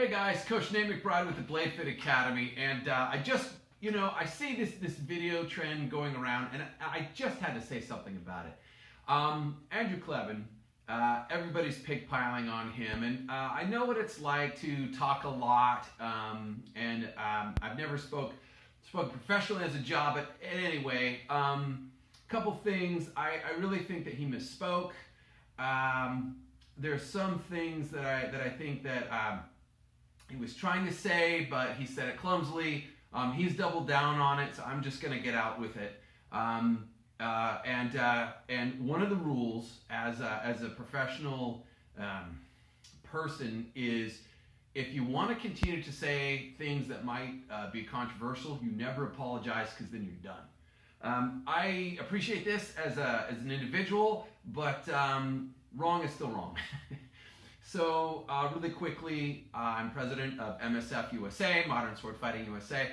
Hey guys, Coach Nate McBride with the Blade Fit Academy, and I see this video trend going around, and I just had to say something about it. Andrew Klaven, everybody's pigpiling on him, and I know what it's like to talk a lot, and I've never spoke professionally as a job, but anyway, couple things. I really think that he misspoke. There's some things that I think that he was trying to say, but he said it clumsily. He's doubled down on it, so I'm just going to get out with it. And one of the rules as a professional person is, if you want to continue to say things that might be controversial, you never apologize, because then you're done. I appreciate this as an individual, but wrong is still wrong. So really quickly, I'm president of MSF USA, Modern Sword Fighting USA.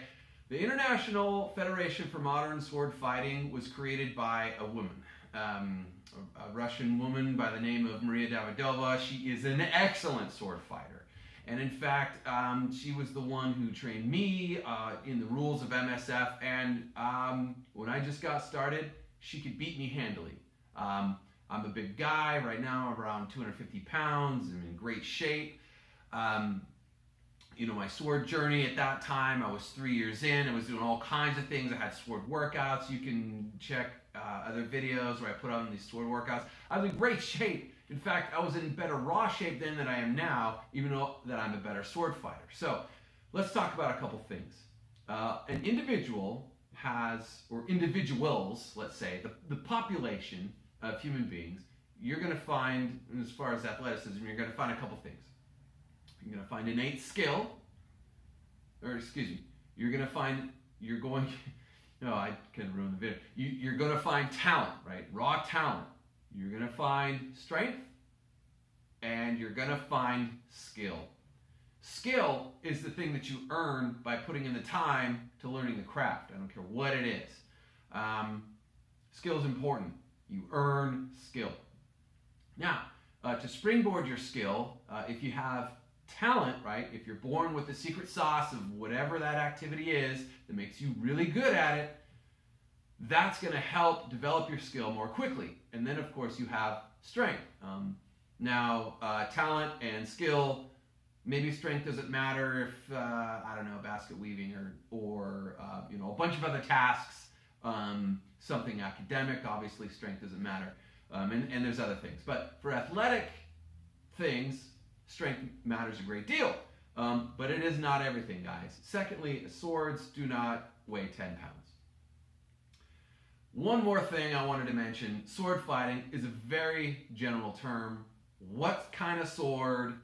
The International Federation for Modern Sword Fighting was created by a woman, a Russian woman by the name of Maria Davidova. She is an excellent sword fighter. And in fact, she was the one who trained me in the rules of MSF. And when I just got started, she could beat me handily. I'm a big guy. Right now, I'm around 250 pounds. I'm in great shape. My sword journey at that time, I was 3 years in. I was doing all kinds of things. I had sword workouts. You can check other videos where I put on these sword workouts. I was in great shape. In fact, I was in better raw shape then than I am now, even though that I'm a better sword fighter. So let's talk about a couple things. An individual has, or individuals, let's say, the population of human beings, you're going to find, as far as athleticism, you're going to find a couple things. You're going to find innate skill, no, I can ruin the video. You're going to find talent, right? Raw talent. You're going to find strength, and you're going to find skill. Skill is the thing that you earn by putting in the time to learning the craft. I don't care what it is. Skill is important. You earn skill. Now, to springboard your skill, if you have talent, right? If you're born with the secret sauce of whatever that activity is that makes you really good at it, that's going to help develop your skill more quickly. And then, of course, you have strength. Talent and skill, maybe strength doesn't matter if, basket weaving or a bunch of other tasks, something academic, obviously strength doesn't matter. And there's other things. But for athletic things, strength matters a great deal. But it is not everything, guys. Secondly, swords do not weigh 10 pounds. One more thing I wanted to mention, sword fighting is a very general term. What kind of sword?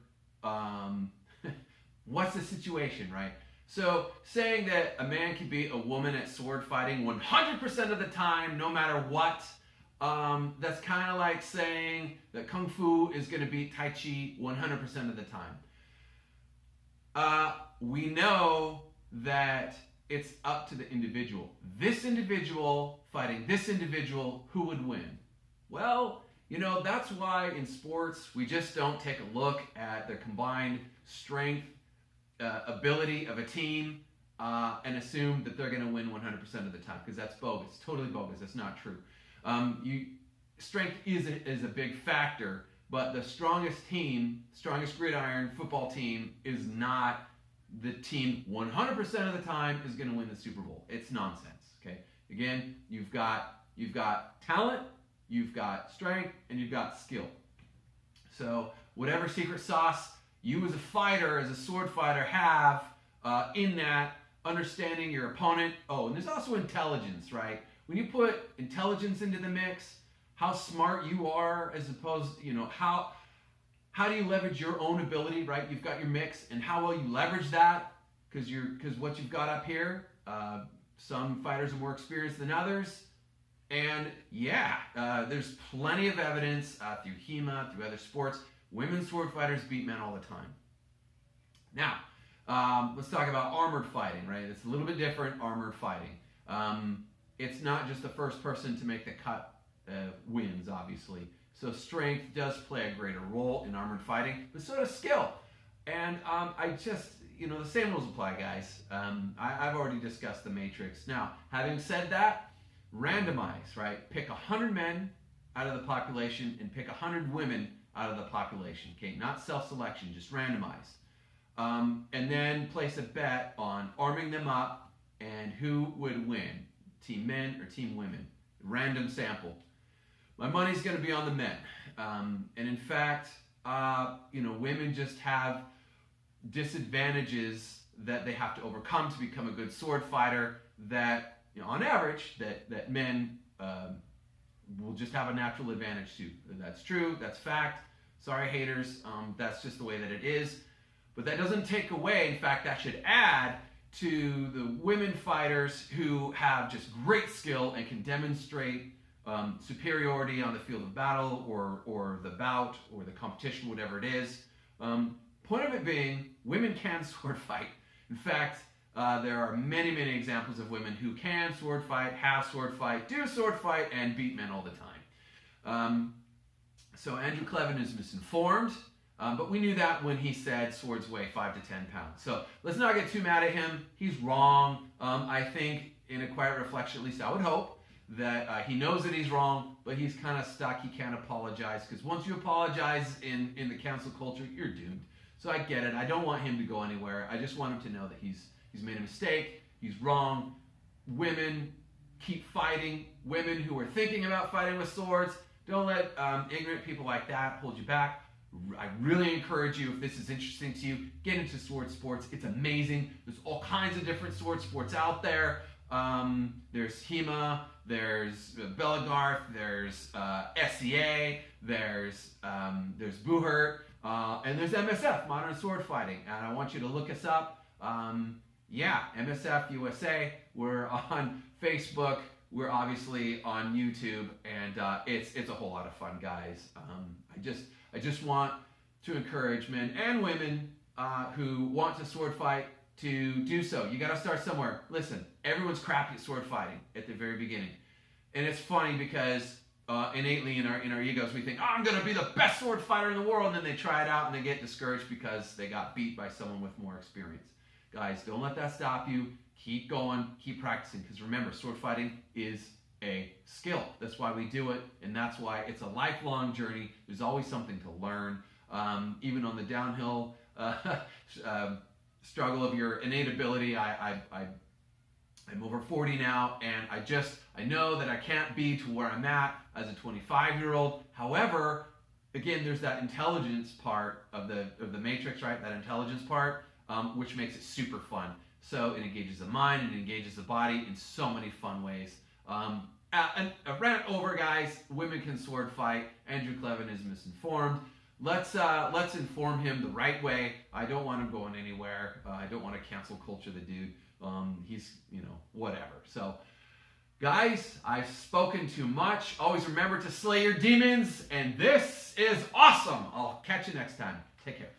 What's the situation, right? So saying that a man can beat a woman at sword fighting 100% of the time, no matter what, that's kind of like saying that Kung Fu is going to beat Tai Chi 100% of the time. We know that it's up to the individual. This individual fighting this individual, who would win? Well, that's why in sports we just don't take a look at the combined strength, ability of a team and assume that they're going to win 100% of the time, because that's bogus. Totally bogus. That's not true. Strength is a big factor, but the strongest gridiron football team is not the team 100% of the time is going to win the Super Bowl. It's nonsense. Okay. Again, you've got talent, you've got strength, and you've got skill. So whatever secret sauce you as a fighter, as a sword fighter, have in that, understanding your opponent. Oh, and there's also intelligence, right? When you put intelligence into the mix, how smart you are, as opposed, how do you leverage your own ability, right? You've got your mix, and how well you leverage that, because what you've got up here, some fighters are more experienced than others. And there's plenty of evidence through HEMA, through other sports. Women sword fighters beat men all the time. Now, let's talk about armored fighting, right? It's a little bit different, armored fighting. It's not just the first person to make the cut wins, obviously. So strength does play a greater role in armored fighting, but so does skill. And I just, the same rules apply, guys. I've already discussed the matrix. Now, having said that, randomize, right? Pick 100 men out of the population and pick 100 women out of the population, okay? Not self-selection, just randomize. And then place a bet on arming them up and who would win, team men or team women. Random sample. My money's going to be on the men. And in fact, women just have disadvantages that they have to overcome to become a good sword fighter that, on average, that men will just have a natural advantage to. That's true. That's fact. Sorry, haters. That's just the way that it is. But that doesn't take away. In fact, that should add to the women fighters who have just great skill and can demonstrate superiority on the field of battle or the bout or the competition, whatever it is. Point of it being, women can sword fight. In fact, there are many, many examples of women who can sword fight, have sword fight, do sword fight, and beat men all the time. So Andrew Klaven is misinformed, but we knew that when he said swords weigh 5 to 10 pounds. So let's not get too mad at him. He's wrong. I think in a quiet reflection, at least I would hope, that he knows that he's wrong, but he's kind of stuck. He can't apologize, because once you apologize in the cancel culture, you're doomed. So I get it. I don't want him to go anywhere. I just want him to know that he's made a mistake. He's wrong. Women, keep fighting. Women who are thinking about fighting with swords, don't let ignorant people like that hold you back. I really encourage you, if this is interesting to you, get into sword sports. It's amazing. There's all kinds of different sword sports out there. There's HEMA, there's Belagarth, there's SCA, there's Buhurt, and there's MSF, Modern Sword Fighting. And I want you to look us up. MSF USA. We're on Facebook. We're obviously on YouTube, and it's a whole lot of fun, guys. I just want to encourage men and women who want to sword fight to do so. You got to start somewhere. Listen, everyone's crappy at sword fighting at the very beginning, and it's funny because innately in our egos we think, I'm going to be the best sword fighter in the world, and then they try it out and they get discouraged because they got beat by someone with more experience. Guys, don't let that stop you. Keep going, keep practicing, because remember, sword fighting is a skill. That's why we do it, and that's why it's a lifelong journey. There's always something to learn. Even on the downhill struggle of your innate ability, I'm over 40 now, and I know that I can't be to where I'm at as a 25-year-old. However, again, there's that intelligence part of the matrix, right? That intelligence part, which makes it super fun. So it engages the mind, and it engages the body in so many fun ways. And a rant over, guys. Women can sword fight. Andrew Klaven is misinformed. Let's inform him the right way. I don't want him going anywhere. I don't want to cancel culture the dude. He's, whatever. So, guys, I've spoken too much. Always remember to slay your demons, and this is awesome. I'll catch you next time. Take care.